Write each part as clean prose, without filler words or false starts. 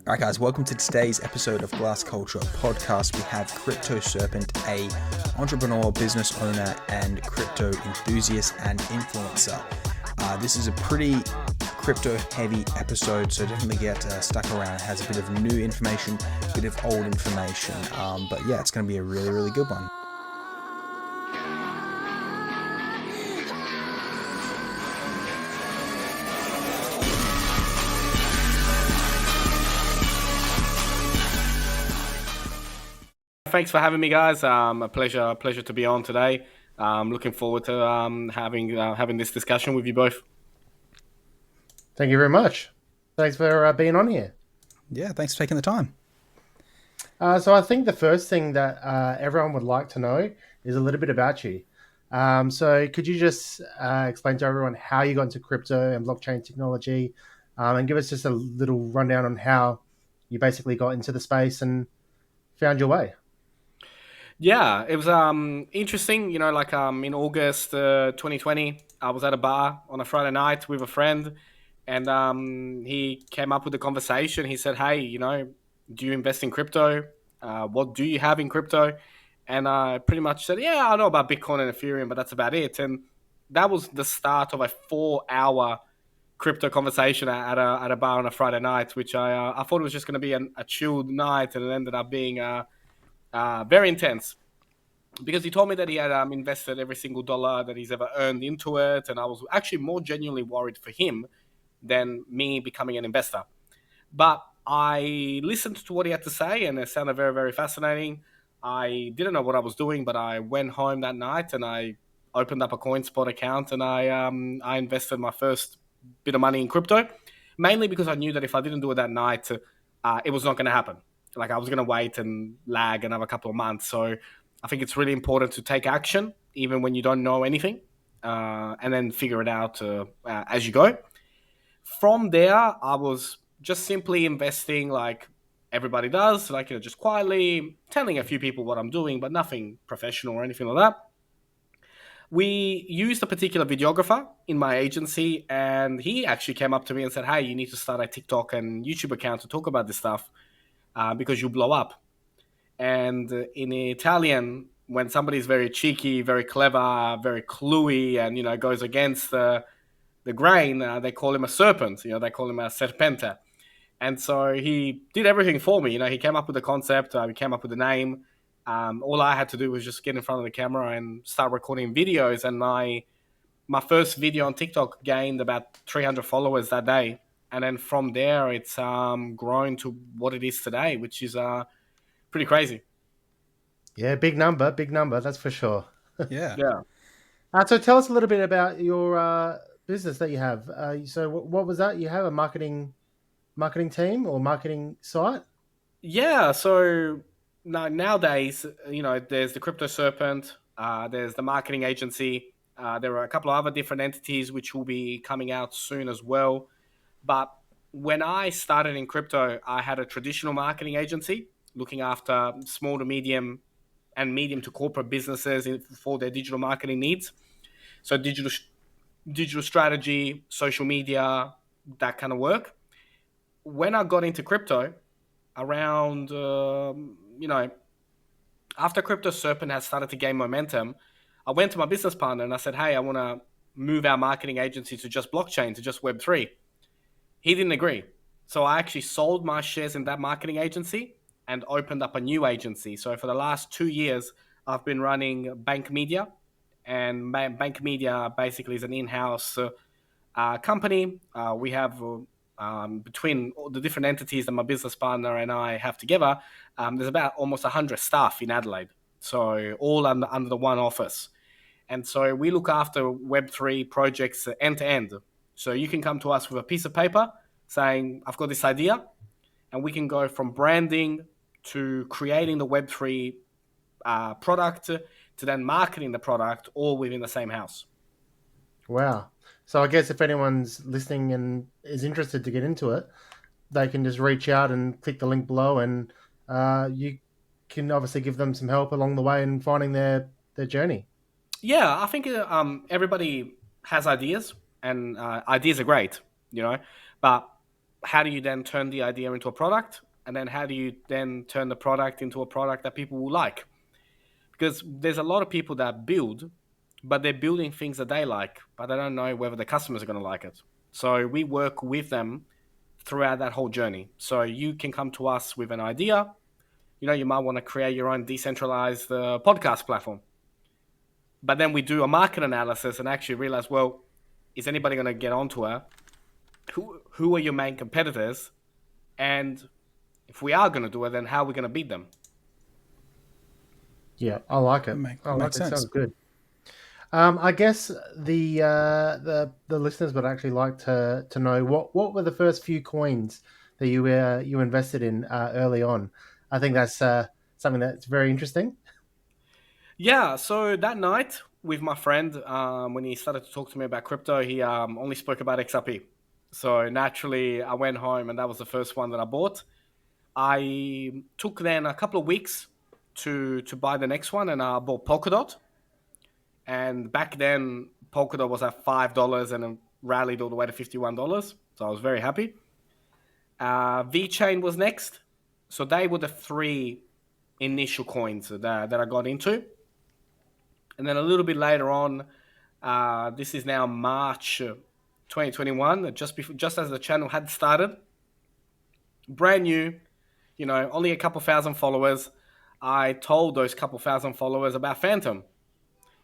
All right, guys, welcome to today's episode of Glass Culture Podcast. We have Crypto Serpent, a entrepreneur, business owner, and crypto enthusiast and influencer. This is a pretty crypto-heavy episode, so definitely get stuck around. It has a bit of new information, a bit of old information, but yeah, it's going to be a really, really good one. Thanks for having me, guys. A pleasure to be on today. Looking forward to having this discussion with you both. Thank you very much. Thanks for being on here. Yeah, thanks for taking the time. So I think the first thing that everyone would like to know is a little bit about you. So could you just explain to everyone how you got into crypto and blockchain technology, and give us just a little rundown on how you basically got into the space and found your way? Yeah, it was interesting. In August 2020, I was at a bar on a Friday night with a friend, and he came up with a conversation. He said, "Hey, do you invest in crypto? What do you have in crypto?" And I pretty much said, "Yeah, I know about Bitcoin and Ethereum, but that's about it." And that was the start of a 4-hour crypto conversation at a bar on a Friday night, which I thought it was just going to be a chilled night, and it ended up being very intense, because he told me that he had invested every single dollar that he's ever earned into it, and I was actually more genuinely worried for him than me becoming an investor. But I listened to what he had to say, and it sounded very, very fascinating. I didn't know what I was doing, but I went home that night and I opened up a CoinSpot account, and I invested my first bit of money in crypto, mainly because I knew that if I didn't do it that night, it was not going to happen. Like, I was going to wait and lag another couple of months. So I think it's really important to take action, even when you don't know anything, and then figure it out as you go. From there, I was just simply investing like everybody does, like, just quietly telling a few people what I'm doing, but nothing professional or anything like that. We used a particular videographer in my agency, and he actually came up to me and said, "Hey, you need to start a TikTok and YouTube account to talk about this stuff, because you blow up." And in Italian, when somebody's very cheeky, very clever, very cluey, and goes against the grain, they call him a serpent. They call him a serpente. And so he did everything for me. He came up with the concept. He came up with the name. All I had to do was just get in front of the camera and start recording videos. And my first video on TikTok gained about 300 followers that day. And then from there, it's grown to what it is today, which is pretty crazy. Yeah, big number, that's for sure. Yeah. So tell us a little bit about your business that you have. So what was that? You have a marketing team or marketing site? Yeah, so nowadays, there's the Crypto Serpent, there's the marketing agency, there are a couple of other different entities which will be coming out soon as well. But when I started in crypto, I had a traditional marketing agency looking after small to medium and medium to corporate businesses for their digital marketing needs. So digital strategy, social media, that kind of work. When I got into crypto, around after Crypto Serpent has started to gain momentum, I went to my business partner and I said, "Hey, I want to move our marketing agency to just blockchain, to just Web3." He didn't agree. So I actually sold my shares in that marketing agency and opened up a new agency. So for the last 2 years, I've been running Bank Media. And Bank Media basically is an in-house company. We have, between all the different entities that my business partner and I have together, there's about almost 100 staff in Adelaide. So all under the one office. And so we look after Web3 projects end to end. So you can come to us with a piece of paper saying, "I've got this idea," and we can go from branding to creating the Web3 product to then marketing the product, all within the same house. Wow. So I guess if anyone's listening and is interested to get into it, they can just reach out and click the link below, and you can obviously give them some help along the way in finding their journey. Yeah, I think everybody has ideas, and ideas are great, but how do you then turn the idea into a product? And then how do you then turn the product into a product that people will like? Because there's a lot of people that build, but they're building things that they like, but they don't know whether the customers are going to like it. So we work with them throughout that whole journey. So you can come to us with an idea. You might want to create your own decentralized podcast platform. But then we do a market analysis and actually realize, well, is anybody going to get onto her? Who are your main competitors? And if we are going to do it, then how are we going to beat them? Yeah, I like it. I like Makes it. sense. Sounds good. I guess the listeners would actually like to know what were the first few coins that you invested in early on. I think that's something that's very interesting. Yeah, so that night with my friend, when he started to talk to me about crypto, he only spoke about XRP. So naturally, I went home and that was the first one that I bought. I took then a couple of weeks to buy the next one, and I bought Polkadot. And back then, Polkadot was at $5 and it rallied all the way to $51. So I was very happy. VeChain was next. So they were the three initial coins that I got into. And then a little bit later on, this is now March 2021, just as the channel had started, brand new, only a couple thousand followers. I told those couple thousand followers about Phantom,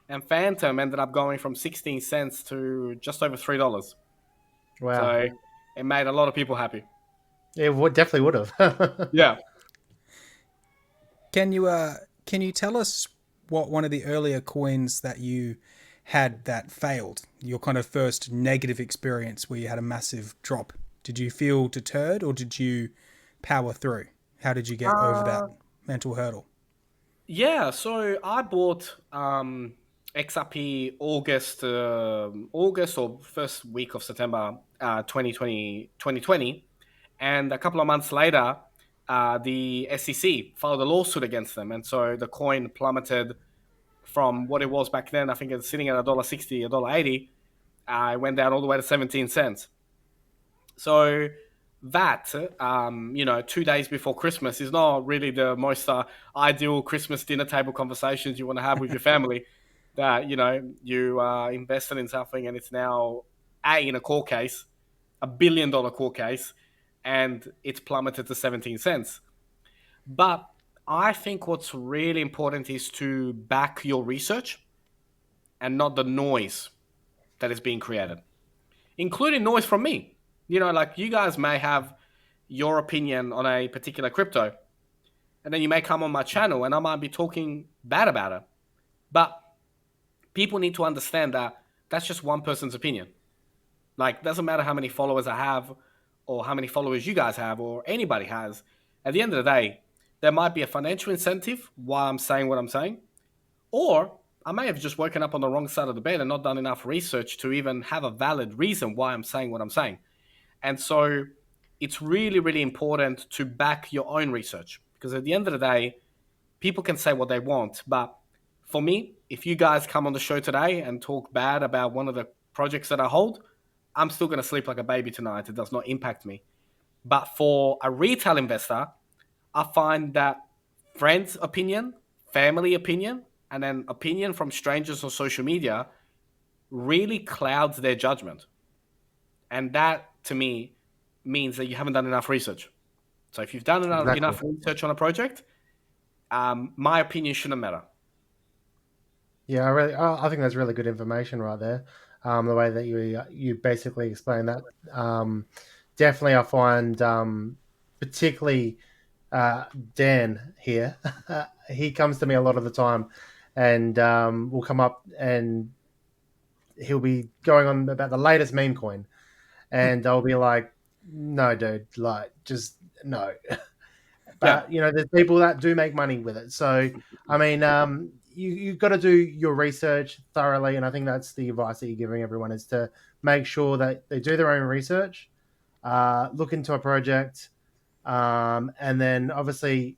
and Phantom ended up going from 16 cents to just over $3. Wow. So it made a lot of people happy. It definitely would have. Yeah. Can you tell us what one of the earlier coins that you had that failed? Your kind of first negative experience where you had a massive drop. Did you feel deterred or did you power through? How did you get over that mental hurdle? Yeah, so I bought XRP August or first week of September 2020, and a couple of months later, the SEC filed a lawsuit against them, and so the coin plummeted from what it was back then. I think it's sitting at $1.60, $1.80. It went down all the way to 17 cents. So that, 2 days before Christmas is not really the most ideal Christmas dinner table conversations you want to have with your family. That, you invested in something and it's now in a court case, $1 billion court case, and it's plummeted to 17 cents. But I think what's really important is to back your research and not the noise that is being created, including noise from me. Like you guys may have your opinion on a particular crypto, and then you may come on my channel and I might be talking bad about it. But people need to understand that that's just one person's opinion. Like, it doesn't matter how many followers I have or how many followers you guys have or anybody has. At the end of the day, there might be a financial incentive why I'm saying what I'm saying, or I may have just woken up on the wrong side of the bed and not done enough research to even have a valid reason why I'm saying what I'm saying. And so it's really, really important to back your own research, because at the end of the day, people can say what they want. But for me, if you guys come on the show today and talk bad about one of the projects that I hold, I'm still going to sleep like a baby tonight. It does not impact me. But for a retail investor, I find that friends' opinion, family opinion, and then opinion from strangers on social media really clouds their judgment. And that, to me, means that you haven't done enough research. So if you've done enough research on a project, my opinion shouldn't matter. Yeah, I think that's really good information right there. The way that you basically explain that. Definitely, I find particularly Dan here. He comes to me a lot of the time, and will come up and he'll be going on about the latest meme coin, and I'll be like, "No, dude, like, just no." But there's people that do make money with it. So, I mean, you've got to do your research thoroughly, and I think that's the advice that you're giving everyone is to make sure that they do their own research, look into a project, and then obviously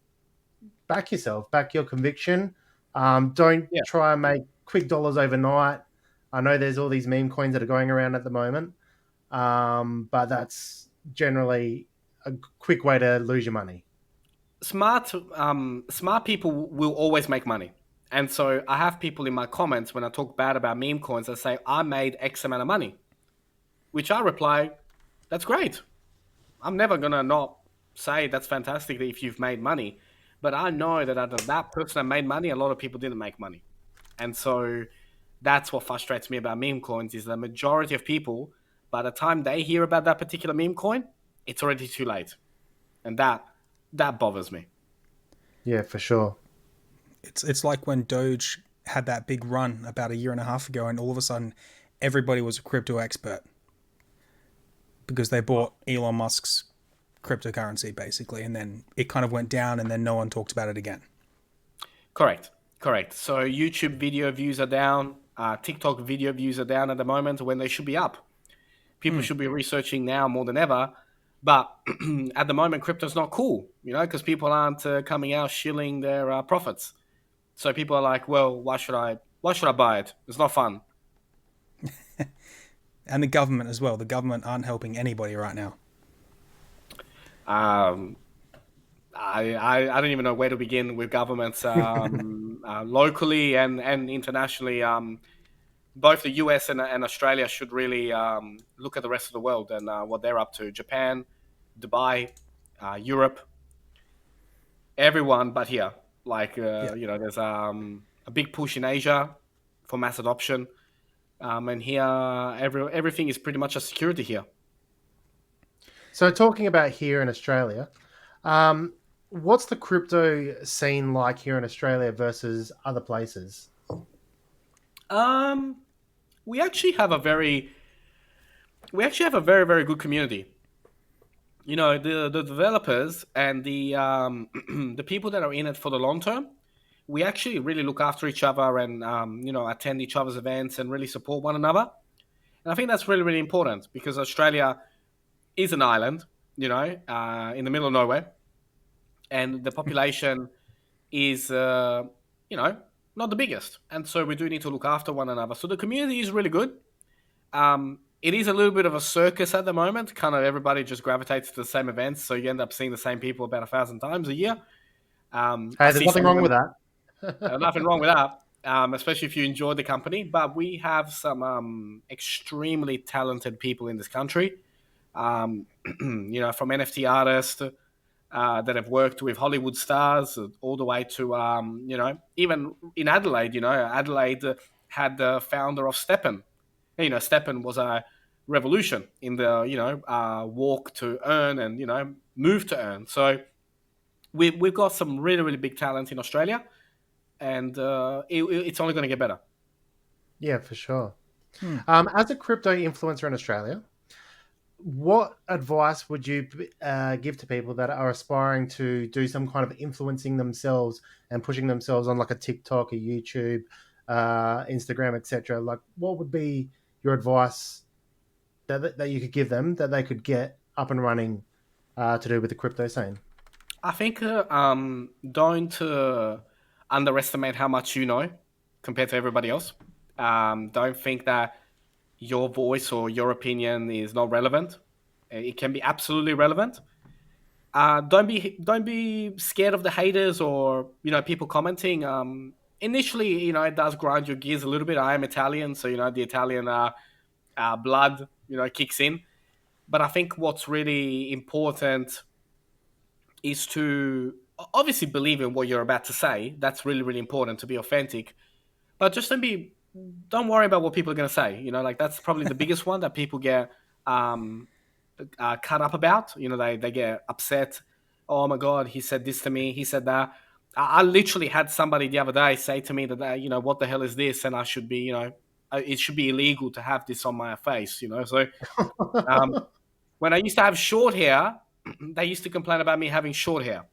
back yourself, back your conviction. Don't try and make quick dollars overnight. I know there's all these meme coins that are going around at the moment, but that's generally a quick way to lose your money? Smart people will always make money. And so I have people in my comments when I talk bad about meme coins that say I made X amount of money, which I reply, that's great. I'm never gonna not say that's fantastic if you've made money, but I know that out of that person that made money, a lot of people didn't make money, and so that's what frustrates me about meme coins is the majority of people, by the time they hear about that particular meme coin, it's already too late, and that bothers me. Yeah, for sure. It's like when Doge had that big run about a year and a half ago, and all of a sudden, everybody was a crypto expert because they bought Elon Musk's cryptocurrency basically, and then it kind of went down, and then no one talked about it again. Correct. So YouTube video views are down. TikTok video views are down at the moment when they should be up. People should be researching now more than ever. But at the moment, crypto's not cool, because people aren't coming out shilling their profits. So people are like, well, why should I buy it? It's not fun. And the government as well. The government aren't helping anybody right now. Um, I don't even know where to begin with governments locally and internationally. Both the US and Australia should really look at the rest of the world and what they're up to. Japan, Dubai, Europe, everyone but here. Like, Yeah. there's a big push in Asia for mass adoption. And here, everything is pretty much a security here. So, talking about here in Australia, what's the crypto scene like here in Australia versus other places? Um, we actually have a very, very good community. The developers and the the people that are in it for the long term, we actually really look after each other and attend each other's events and really support one another. And I think that's really really important because Australia is an island, in the middle of nowhere, and the population is not the biggest, and so we do need to look after one another. So the community is really good. It is a little bit of a circus at the moment. Kind of everybody just gravitates to the same events, so you end up seeing the same people about 1,000 times a year. Hey, there's nothing wrong with that. Nothing wrong with that, especially if you enjoy the company. But we have some extremely talented people in this country. From NFT artists that have worked with Hollywood stars all the way to, even in Adelaide. Adelaide had the founder of Steppen. Steppen was a revolution in the walk to earn and move to earn. So we've got some really really big talent in Australia, and it's only going to get better. Yeah, for sure. As a crypto influencer in Australia, what advice would you give to people that are aspiring to do some kind of influencing themselves and pushing themselves on like a TikTok, a YouTube, Instagram, etc.? Like, what would be your advice that you could give them that they could get up and running to do with the crypto scene? I think don't underestimate how much you know compared to everybody else. Don't think that your voice or your opinion is not relevant. It can be absolutely relevant. Don't be scared of the haters or people commenting. Initially, it does grind your gears a little bit. I am Italian, so the Italian blood kicks in. But I think what's really important is to obviously believe in what you're about to say. That's really really important to be authentic. But just don't worry about what people are going to say. Like that's probably the biggest one that people get cut up about. They get upset. Oh my God, he said this to me. He said that. I literally had somebody the other day say to me that what the hell is this, and I should be it should be illegal to have this on my face. So when I used to have short hair, they used to complain about me having short hair.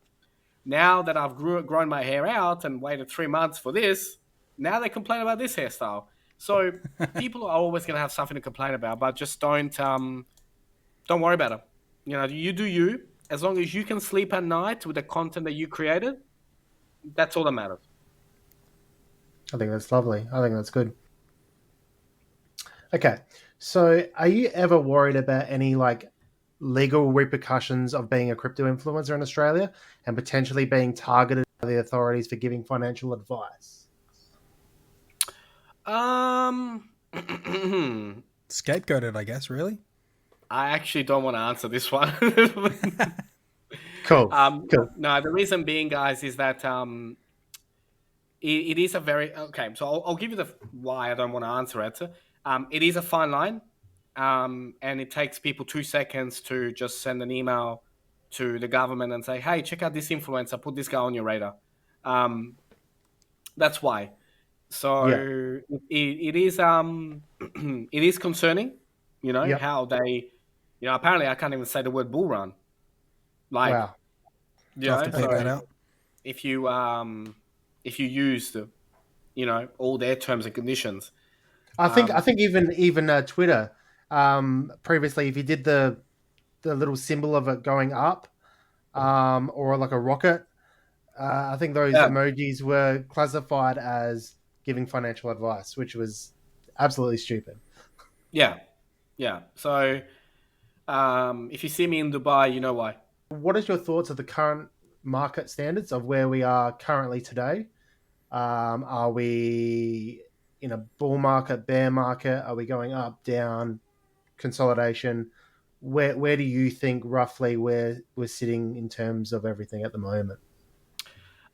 Now that I've grown my hair out and waited 3 months for this, now they complain about this hairstyle. So people are always going to have something to complain about, but just don't worry about it. You do you. As long as you can sleep at night with the content that you created, that's all that matters. I think that's lovely. I think that's good. Okay, so are you ever worried about any like legal repercussions of being a crypto influencer in Australia and potentially being targeted by the authorities for giving financial advice? Um, Scapegoated, I guess, really. I actually don't want to answer this one. Cool. Cool. No, the reason being, guys, is that it is a very okay. So I'll give you the why I don't want to answer it. It is a fine line, and it takes people 2 seconds to just send an email to the government and say, "Hey, check out this influencer. Put this guy on your radar." Um, that's why. Yeah. So it is it is concerning, Yep. how they, apparently I can't even say the word bull run. Like, Wow. You'll have to bleep that so out. if you use the, all their terms and conditions. I think even Twitter, previously, if you did the little symbol of it going up, or like a rocket, I think those Yeah, emojis were classified as giving financial advice, which was absolutely stupid. yeah, yeah. So if you see me in Dubai, you know why. What is your thoughts of the current market standards of where we are currently today? Are we in a bull market, bear market? Are we going up, down, consolidation? Where do you think roughly we're sitting in terms of everything at the moment?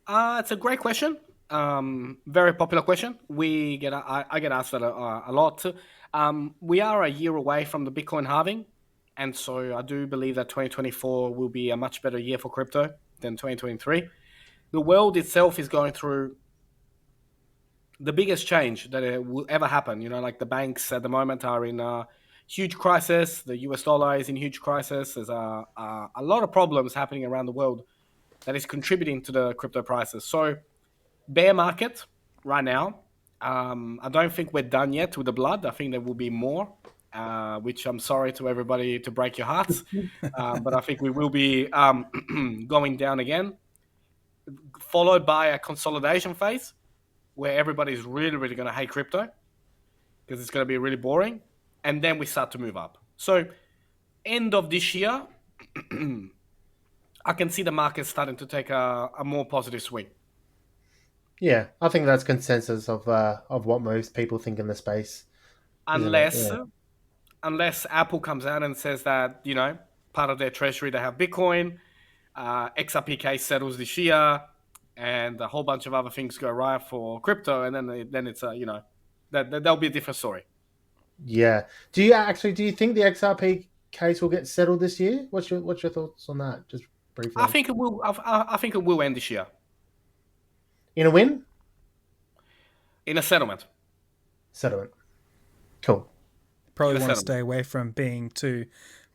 It's a great question. Very popular question. I get asked that a lot. We are a year away from the Bitcoin halving, and so I do believe that 2024 will be a much better year for crypto than 2023. The world itself is going through the biggest change that it will ever happen. Like the banks at the moment are in a huge crisis. The US dollar is in huge crisis. There's a lot of problems happening around the world that is contributing to the crypto prices. So bear market right now. I don't think we're done yet with the blood. I think there will be more, which I'm sorry to everybody to break your hearts, but I think we will be going down again, followed by a consolidation phase where everybody's really, really going to hate crypto because it's going to be really boring, and then we start to move up. So end of this year, I can see the market starting to take a more positive swing. Yeah, I think that's consensus of what most people think in the space, isn't it? Unless Yeah. unless Apple comes out and says that, part of their treasury they have Bitcoin, XRP settles this year, and a whole bunch of other things go right for crypto, and then it's that'll be a different story. Yeah. Do you think the XRP case will get settled this year? What's your thoughts on that? Just I briefly. think it will. I think it will end this year In a win? in a settlement. Settlement. Cool. Probably In a want to settlement. stay away from being too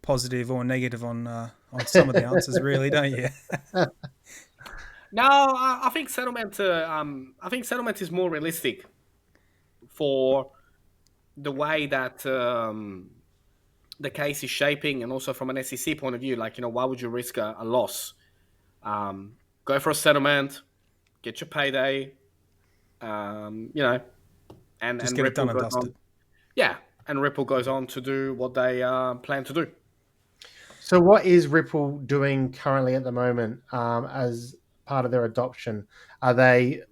positive or negative on some of the answers, really, don't you? No, I think settlement. I think settlement is more realistic for the way that the case is shaping, and also from an SEC point of view. Like, why would you risk a loss? Go for a settlement, get your payday, and Just and get it Ripple done and goes on. dusted. Yeah, and Ripple goes on to do what they plan to do. So, what is Ripple doing currently at the moment as part of their adoption? Are they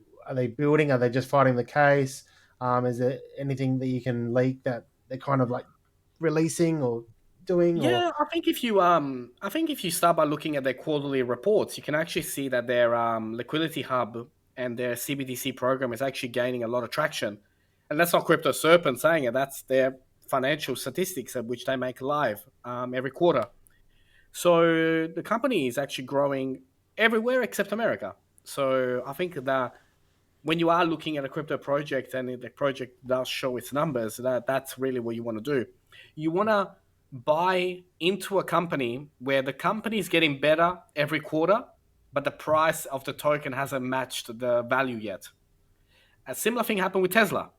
building? Are they just fighting the case? Is there anything that you can leak that they're kind of like releasing or doing? Or Yeah, I think if you start by looking at their quarterly reports, you can actually see that their liquidity hub and their CBDC program is actually gaining a lot of traction. And that's not Crypto Serpent saying it; that's their financial statistics at which they make live every quarter. So the company is actually growing everywhere except America. So I think that when you are looking at a crypto project and the project does show its numbers, that's really what you want to do. You want to buy into a company where the company is getting better every quarter, but the price of the token hasn't matched the value yet. A similar thing happened with Tesla.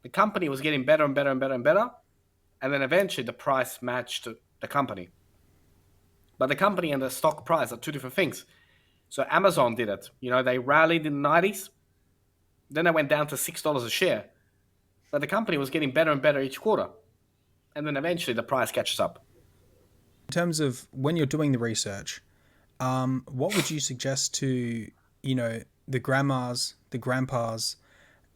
The company was getting better and better and better and better, and then eventually the price matched the company. But the company and the stock price are two different things. So Amazon did it. They rallied in the 90s, then they went down to $6 a share. But the company was getting better and better each quarter. And then eventually the price catches up. In terms of when you're doing the research, what would you suggest to, the grandmas, the grandpas,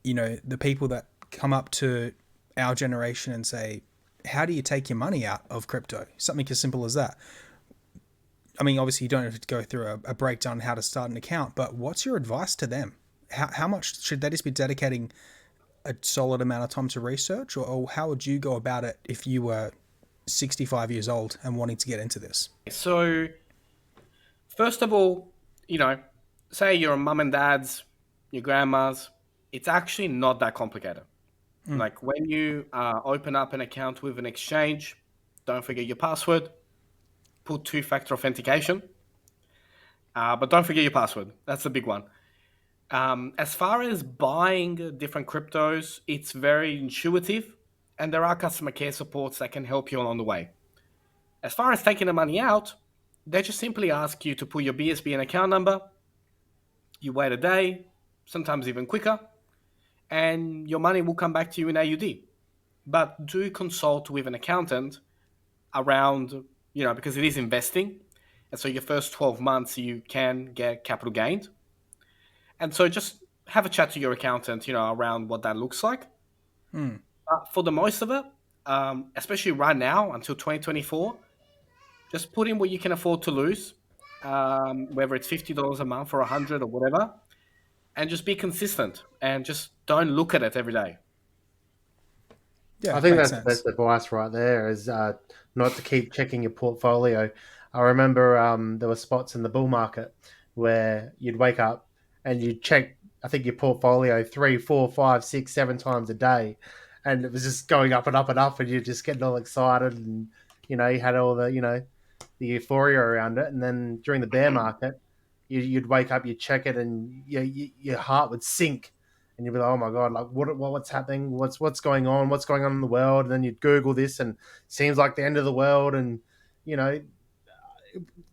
the people that come up to our generation and say, how do you take your money out of crypto? Something as simple as that. I mean, obviously, you don't have to go through a breakdown on how to start an account, but what's your advice to them? How much should they just be dedicating a solid amount of time to research, or how would you go about it if you were 65 years old and wanting to get into this? So, first of all, say your mum and dad's, your grandma's, it's actually not that complicated. Like when you open up an account with an exchange, don't forget your password, put two-factor authentication, but don't forget your password. That's the big one. As far as buying different cryptos, it's very intuitive, and there are customer care supports that can help you along the way. As far as taking the money out, they just simply ask you to put your BSB and account number. You wait a day, sometimes even quicker, and your money will come back to you in AUD. But do consult with an accountant around, because it is investing. And so your first 12 months, you can get capital gained. And so just have a chat to your accountant, around what that looks like. For the most of it, especially right now until 2024, just put in what you can afford to lose, whether it's $50 a month or 100 or whatever, and just be consistent and just don't look at it every day. Yeah, I think makes that's the sense. best advice right there is not to keep checking your portfolio. I remember there were spots in the bull market where you'd wake up and you'd check, I think, your portfolio 3, 4, 5, 6, 7 times a day. And it was just going up and up and up, and you're just getting all excited. And, you had all the euphoria around it. And then during the bear market, you'd wake up, you'd check it, and your heart would sink, and you'd be like, "Oh my god, like what's happening? What's going on? What's going on in the world?" And then you'd Google this, and it seems like the end of the world. And you know,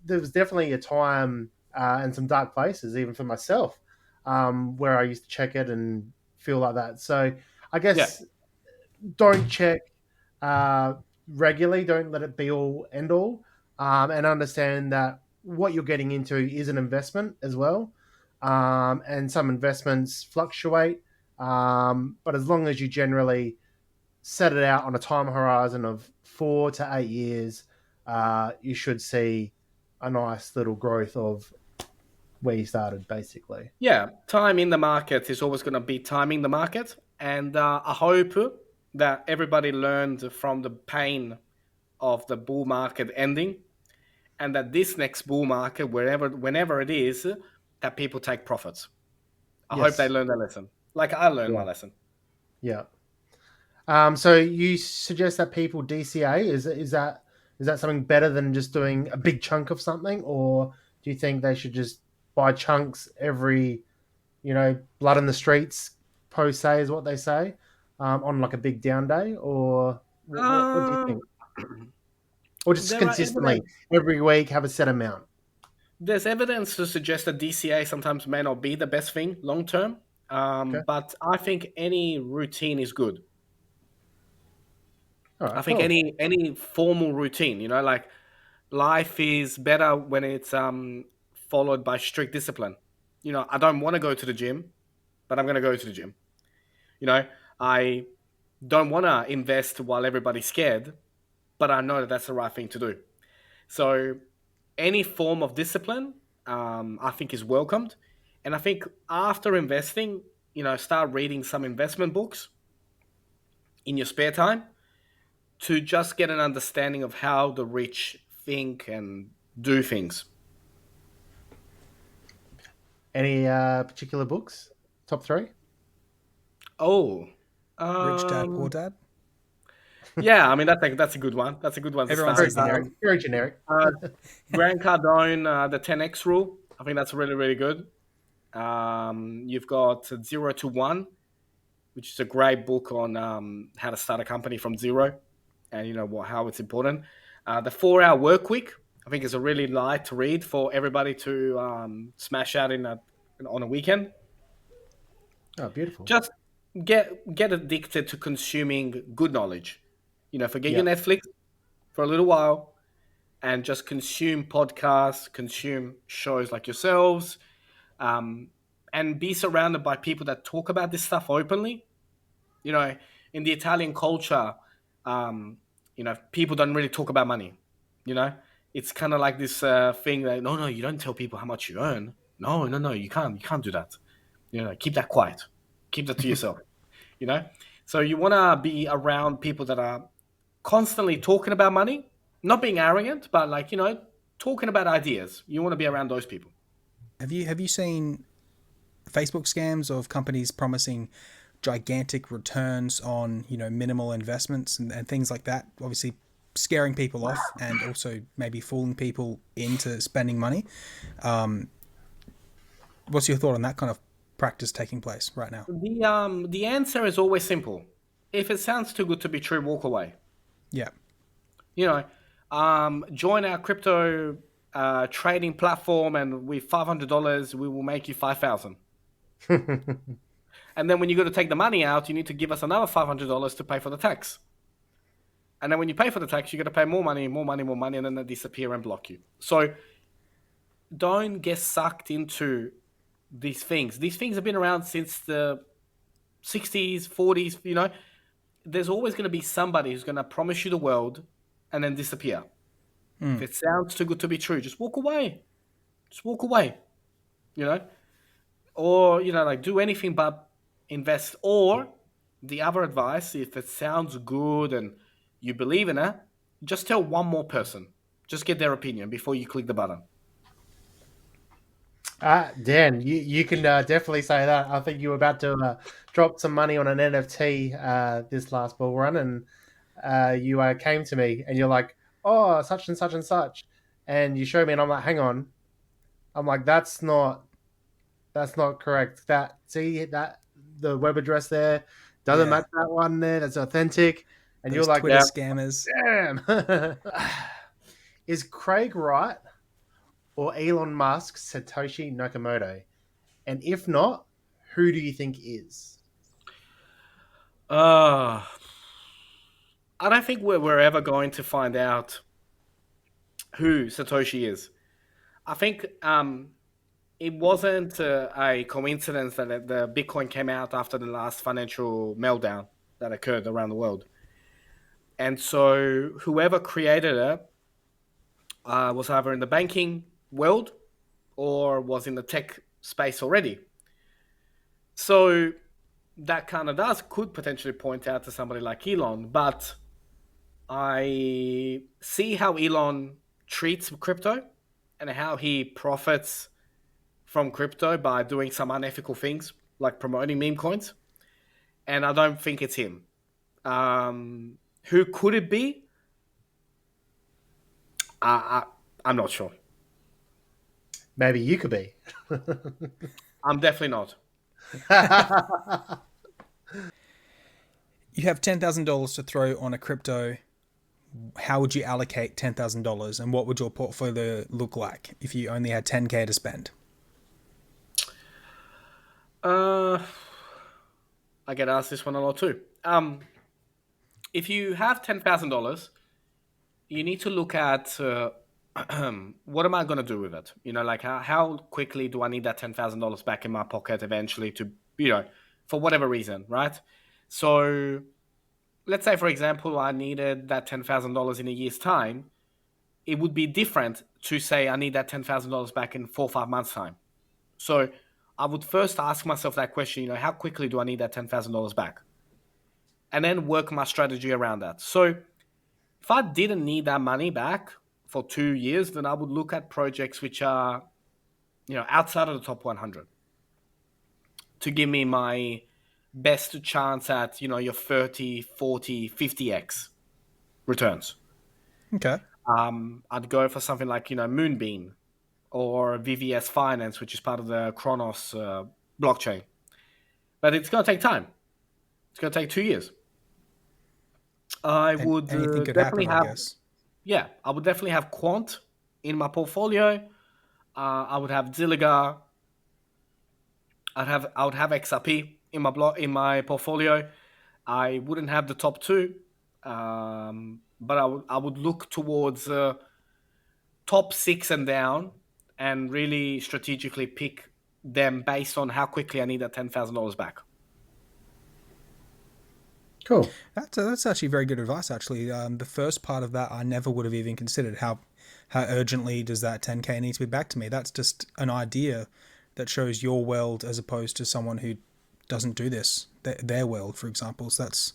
there was definitely a time and some dark places, even for myself, where I used to check it and feel like that. So I Yeah. guess don't check uh, regularly. Don't let it be all end all, and understand that what you're getting into is an investment as well. And some investments fluctuate, but as long as you generally set it out on a time horizon of 4 to 8 years, you should see a nice little growth of where you started, basically. Yeah, time in the market is always going to be timing the market. And I hope that everybody learned from the pain of the bull market ending, and that this next bull market, whenever it is, that people take profits. I hope they Yes. learn their lesson. Like I learned my Yeah. lesson. Yeah. So you suggest that people DCA is that something better than just doing a big chunk of something, or do you think they should just buy chunks every blood in the streets per se is what they say on like a big down day, or what do you Um, think, or just there are consistently evidence. every week have a set amount? There's evidence to suggest that DCA sometimes may not be the best thing long term. Okay, But I think any routine is good. all I right, think cool. any formal routine, like life is better when it's followed by strict discipline. I don't want to go to the gym, but I'm going to go to the gym. You know, I don't want to invest while everybody's scared, but I know that that's the right thing to do. So any form of discipline, I think, is welcomed. And I think after investing, start reading some investment books in your spare time to just get an understanding of how the rich think and do things. Any particular books? Top three? Oh, Rich Dad Poor um, Dad. yeah. I mean, that's a good one. That's a good one to Everyone start. Very says that generic. one. Very generic. Uh, Grant Cardone, the 10x rule. I think that's really really good. You've got Zero to One, which is a great book on how to start a company from zero, and how it's important. The 4 Hour Work Week, I think, is a really light read for everybody to smash out on a weekend. Oh, beautiful. Just get addicted to consuming good knowledge. Forget Yeah. your Netflix for a little while. and just consume podcasts, consume shows like yourselves, um, and be surrounded by people that talk about this stuff openly. You know, in the Italian culture, um, people don't really talk about money. You know, it's kind of like this thing that no, you don't tell people how much you earn. No, you can't do that. Keep that quiet, keep that to yourself. You know, so you want to be around people that are constantly talking about money, not being arrogant, but like talking about ideas. You want to be around those people. Have you seen Facebook scams of companies promising gigantic returns on minimal investments and things like that? Obviously, scaring people off and also maybe fooling people into spending money. What's your thought on that kind of practice taking place right now? The answer is always simple. If it sounds too good to be true, walk away. Yeah. You know, join our crypto trading platform, and with $500, we will make you 5,000. And then when you go to take the money out, you need to give us another $500 to pay for the tax. And then when you pay for the tax, you got to pay more money, and then they disappear and block you. So don't get sucked into these things. These things have been around since the 60s, 40s. There's always going to be somebody who's going to promise you the world and then disappear. If it sounds too good to be true, just walk away. Just walk away. Or like do anything but invest. Or the other advice, if it sounds good and you believe in it, just tell one more person. Just get their opinion before you click the button. Dan, you can definitely say that. I think you were about to drop some money on an NFT this last bull run, and you came to me and you're like, "Oh, such and such and such," and you showed me, and I'm like, "Hang on," I'm like, "That's not correct. That the web address there doesn't Yeah. match that one there. That's authentic." And Those you're like, Twitter scammers. "Damn." Is Craig right? Or Elon Musk's Satoshi Nakamoto? And if not, who do you think is? I don't think we're ever going to find out who Satoshi is. I think it wasn't a coincidence that the Bitcoin came out after the last financial meltdown that occurred around the world. And so whoever created it was either in the banking world or was in the tech space already. So that kind of could potentially point out to somebody like Elon, but I see how Elon treats crypto and how he profits from crypto by doing some unethical things like promoting meme coins. And I don't think it's him. Who could it be? I'm not sure. Maybe you could be. I'm definitely not. You have $10,000 to throw on a crypto. How would you allocate $10,000, and what would your portfolio look like if you only had 10K to spend? I get asked this one a lot too. If you have $10,000, you need to look at what am I going to do with it? Like how quickly do I need that $10,000 back in my pocket eventually to, for whatever reason, right? So let's say, for example, I needed that $10,000 in a year's time. It would be different to say I need that $10,000 back in 4 or 5 months' time. So I would first ask myself that question, how quickly do I need that $10,000 back? And then work my strategy around that. So if I didn't need that money back for 2 years, then I would look at projects which are, outside of the top 100 to give me my best chance at, your 30, 40, 50x returns. Okay. I'd go for something like, Moonbeam or VVS Finance, which is part of the Kronos blockchain. But it's going to take time. It's going to take 2 years. I would anything could definitely happen, I have, guess. yeah, I would definitely have Quant in my portfolio. I would have Zilliga. I would have XRP in my portfolio. I wouldn't have the top two, but I would look towards top 6 and down, and really strategically pick them based on how quickly I need that $10,000 back. Cool. That's actually very good advice. Actually, the first part of that I never would have even considered. How urgently does that 10K need to be back to me? That's just an idea that shows your world as opposed to someone who doesn't do this, their world, for example. So that's,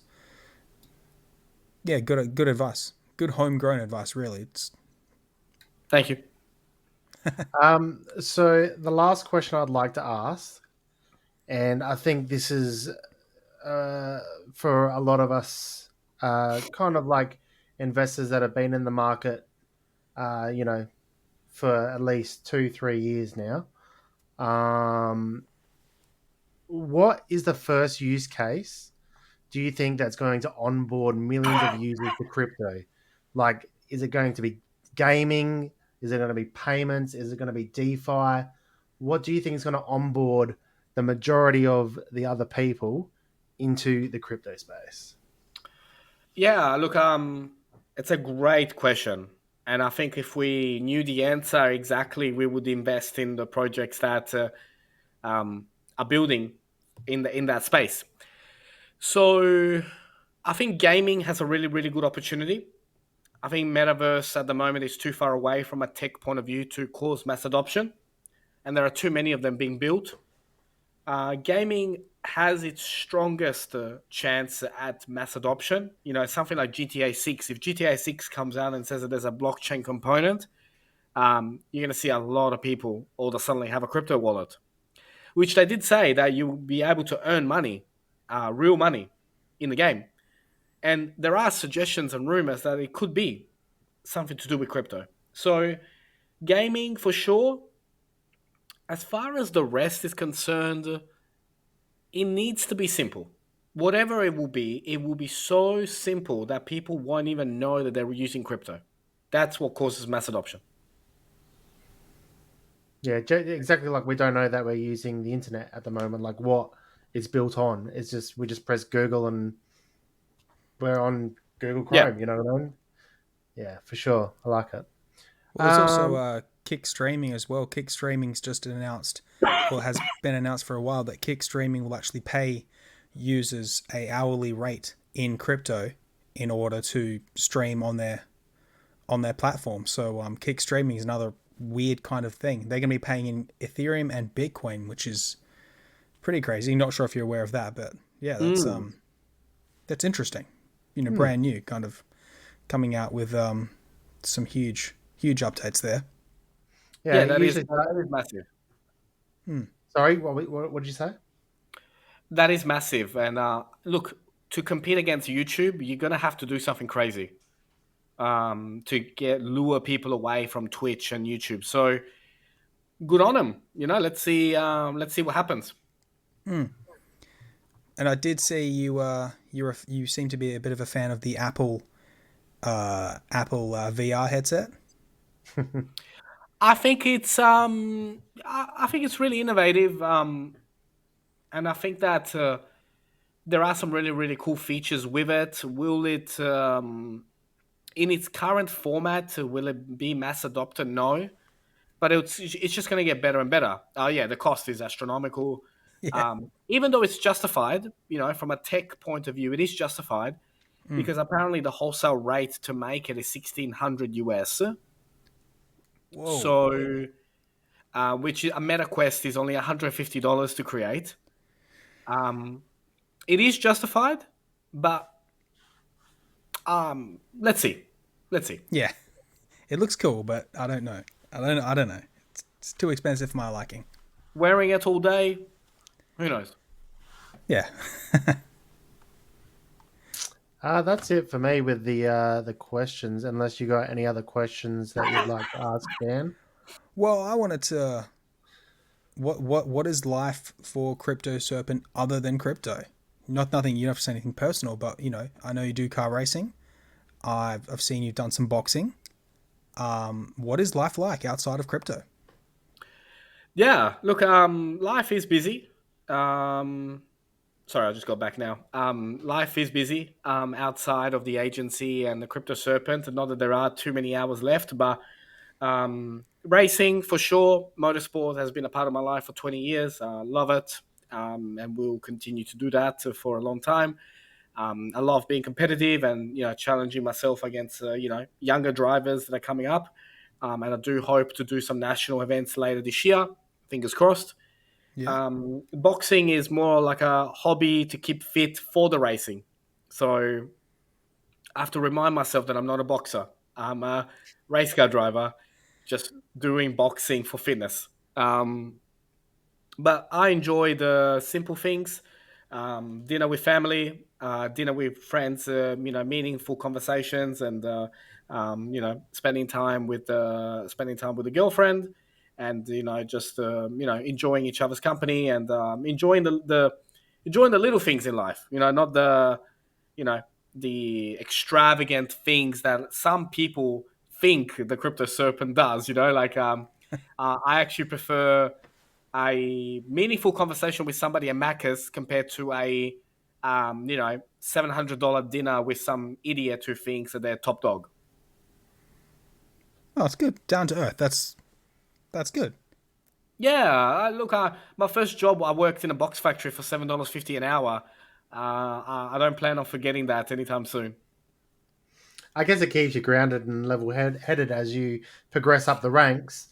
yeah, good advice. Good homegrown advice, really. It's Thank you. So the last question I'd like to ask, and I think this is for a lot of us, kind of like investors that have been in the market, for at least 2-3 years now. What is the first use case do you think that's going to onboard millions of users to crypto? Like, is it going to be gaming? Is it going to be payments? Is it going to be DeFi? What do you think is going to onboard the majority of the other people into the crypto space? Yeah, look, it's a great question. And I think if we knew the answer exactly, we would invest in the projects that are building in that space. So I think gaming has a really, really good opportunity. I think metaverse at the moment is too far away from a tech point of view to cause mass adoption, and there are too many of them being built. Gaming has its strongest chance at mass adoption. You know, something like GTA 6. If GTA 6 comes out and says that there's a blockchain component, you're going to see a lot of people all of a sudden have a crypto wallet, which they did say that you'll be able to earn money, real money, in the game. And there are suggestions and rumors that it could be something to do with crypto. So, gaming for sure. As far as the rest is concerned, it needs to be simple. Whatever it will be so simple that people won't even know that they're using crypto. That's what causes mass adoption. Yeah, exactly. Like, we don't know that we're using the internet at the moment. Like, what it's built on. It's just we just press Google and we're on Google Yeah. Chrome. You know what I mean? Yeah, for sure. I like it. Well, there's also Kick Streaming as well. Kick Streaming's just announced, well, has been announced for a while, that Kick Streaming will actually pay users a hourly rate in crypto in order to stream on their platform. So Kick Streaming is another weird kind of thing. They're going to be paying in Ethereum and Bitcoin, which is pretty crazy. Not sure if you're aware of that, but yeah, that's interesting. You know, brand new, kind of coming out with some huge updates there. Yeah, that usually is massive. Sorry, what did you say? That is massive. And look, to compete against YouTube, you're going to have to do something crazy to lure people away from Twitch and YouTube. So good on them. You know, let's see what happens. And I did see you seem to be a bit of a fan of the Apple VR headset. I think it's really innovative, and I think that there are some really, really cool features with it. Will it, in its current format, will it be mass adopted? No, but it's just going to get better and better. Yeah, the cost is astronomical. Yeah. Even though it's justified, you know, from a tech point of view, it is justified because apparently the wholesale rate to make it is $1,600 US. Whoa. So, which a MetaQuest is only $150 to create. It is justified, but let's see. Yeah. It looks cool, but I don't know. I don't know. It's too expensive for my liking. Wearing it all day, who knows? Yeah. That's it for me with the questions. Unless you got any other questions that you'd like to ask, Dan. Well, I wanted to. What is life for Crypto Serpent other than crypto? Nothing. You don't have to say anything personal, but you know, I know you do car racing. I've seen you've done some boxing. What is life like outside of crypto? Yeah, look, life is busy. Sorry, I just got back now. Life is busy outside of the agency and the Crypto Serpent. Not that there are too many hours left, but Racing for sure. Motorsport has been a part of my life for 20 years. Love it, and will continue to do that for a long time. I love being competitive and challenging myself against younger drivers that are coming up. And I do hope to do some national events later this year. Fingers crossed. Yeah. Boxing is more like a hobby to keep fit for the racing. So I have to remind myself that I'm not a boxer. I'm a race car driver, just doing boxing for fitness. But I enjoy the simple things. Dinner with family, dinner with friends, meaningful conversations, and spending time with a girlfriend, and just enjoying each other's company, and enjoying enjoying the little things in life. Not you know the extravagant things that some people think the crypto serpent does. I actually prefer a meaningful conversation with somebody at Macca's compared to a $700 dinner with some idiot who thinks that they're top dog. Oh, it's good. Down to earth. That's good. Yeah, look, my first job, I worked in a box factory for $7.50 an hour. I don't plan on forgetting that anytime soon. I guess it keeps you grounded and level-headed as you progress up the ranks.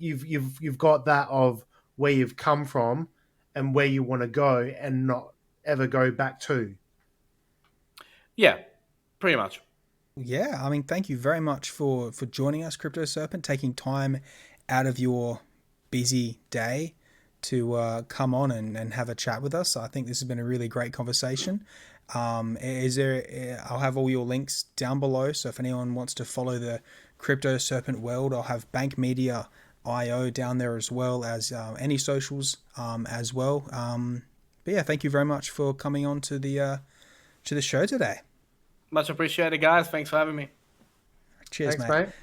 You've got that of where you've come from and where you want to go, and not ever go back to. Yeah, pretty much. Yeah, I mean, thank you very much for joining us, Crypto Serpent, taking time out of your busy day to come on and have a chat with us. I think this has been a really great conversation. I'll have all your links down below, so if anyone wants to follow the Crypto Serpent world, I'll have Bank Media IO down there, as well as any socials as well. But yeah, thank you very much for coming on to the show today. Much appreciated, guys. Thanks for having me. Cheers, Thanks, mate. mate.